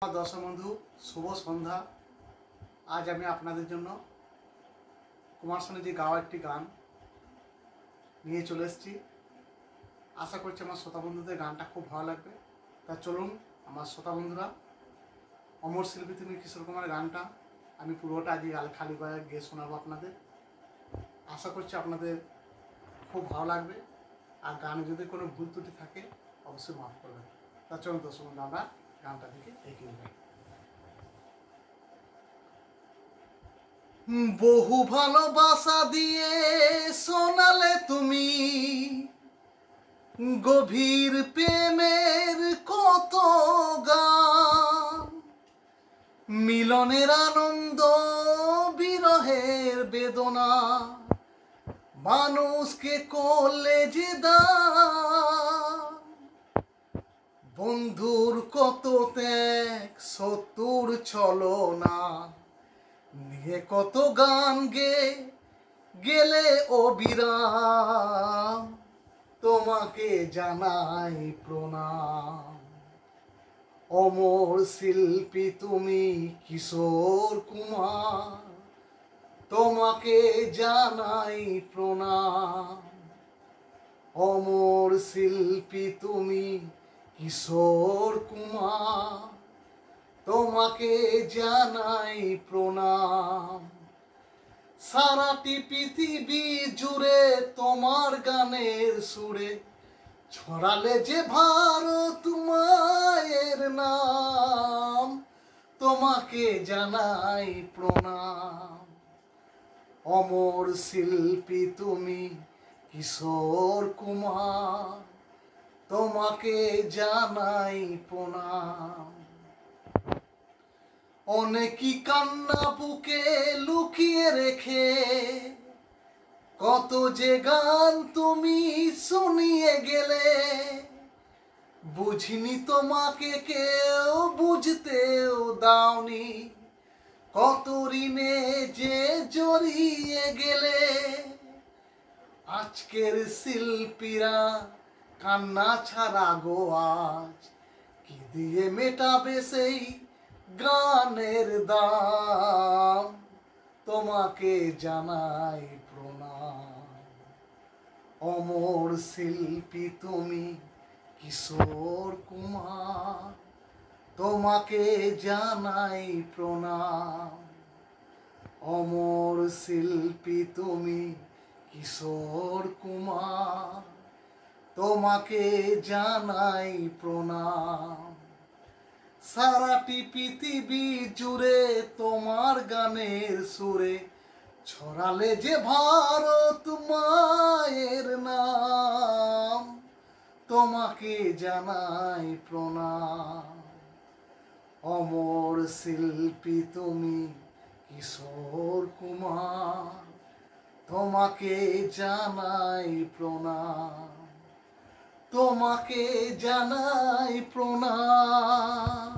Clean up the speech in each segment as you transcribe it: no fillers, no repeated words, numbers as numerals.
দর্শক বন্ধু, শুভ সন্ধ্যা। আজ আমি আপনাদের জন্য কুমার শানুজি গাওয়া একটি গান নিয়ে চলে এসেছি। আশা করছি আমার শ্রোতা বন্ধুদের গানটা খুব ভালো লাগবে। তা চলুন আমার শ্রোতা বন্ধুরা, অমর শিল্পী তুমি কিশোর কুমার গানটা আমি পুরোটা আজকে খালি গলায় গিয়ে শোনাবো আপনাদের। আশা করছি আপনাদের খুব ভালো লাগবে। আর গানে যদি কোনো ভুল ত্রুটি থাকে অবশ্যই মাফ করবেন। তা চলুন দর্শক বন্ধু, আমরা গানটা দিকে এগিয়ে যাই। বহু ভালোবাসা দিয়ে শোনালে তুমি গভীর প্রেমের কত গান, মিলনের আনন্দ বিরহের বেদনা মানুষকে করলে যে দান, বন্ধুর কত ত্যাগ শত্রুর ছলনা নিয়ে কত গান গেলে অবিরাম, তোমাকে জানাই প্রণাম। অমর শিল্পী তুমি কিশোর কুমার, তোমাকে জানাই প্রণাম। অমর শিল্পী তুমি কিশোর কুমার, তোমাকে জানাই প্রণাম। সারাটি পৃথিবী জুড়ে তোমার গানের সুরে ছড়ালে যে ভারত মায়ের নাম, তোমাকে জানাই প্রণাম। অমর শিল্পী তুমি কিশোর কুমার, তোমাকে জানাই প্রণাম। অনেকই কান্না বুকে লুকিয়ে রেখে কত যে গান তুমি শুনিয়ে গেলে, বুঝিনি তোমাকে কেউ বুঝতেও দাওনি, কত ঋণে যে জড়িয়ে গেলে। আজকের শিল্পীরা কান্না ছাড়া গো আজ কি দিয়ে মেটাবে সেই গানের দাম, তোমাকে জানাই প্রণাম। অমর শিল্পী তুমি কিশোর কুমার, তোমাকে জানাই প্রণাম। অমর শিল্পী তুমি কিশোর কুমার, তোমাকে জানাই প্রণাম। সারাটি পৃথিবী জুড়ে তোমার গানের সুরে ছড়ালে যে ভারত মায়ের নাম, তোমাকে জানাই প্রণাম। অমর শিল্পী তুমি কিশোর কুমার, তোমাকে জানাই প্রণাম। তোমাকে জানাই প্রণাম,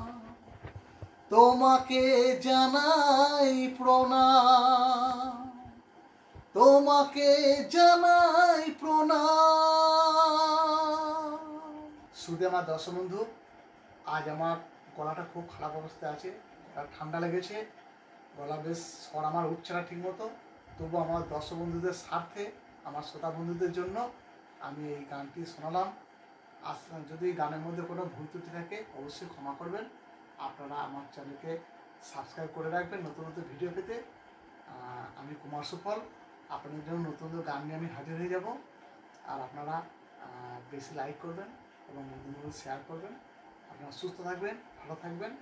তোমাকে জানাই প্রণাম, তোমাকে জানাই প্রণাম। শুধু আমার দর্শক বন্ধু, আজ আমার গলাটা খুব খারাপ অবস্থায় আছে, ঠান্ডা লেগেছে, গলা বেশ স্বর আমার উঠছে না ঠিক মতো। তবু আমার দর্শক বন্ধুদের স্বার্থে, আমার শ্রোতা বন্ধুদের জন্য আমি এই গানটি শোনালাম। যদি গানের মধ্যে কোনো ভুল ত্রুটি থাকে অবশ্যই ক্ষমা করবেন। আপনারা আমার চ্যানেলকে সাবস্ক্রাইব করে রাখবেন নতুন নতুন ভিডিও পেতে। আমি কুমার সুফল, আপনাদের জন্য নতুন নতুন গান নিয়ে আমি হাজির হয়ে যাব। আর আপনারা বেশি লাইক করবেন এবং নতুন নতুন শেয়ার করবেন। আপনারা সুস্থ থাকবেন, ভালো থাকবেন।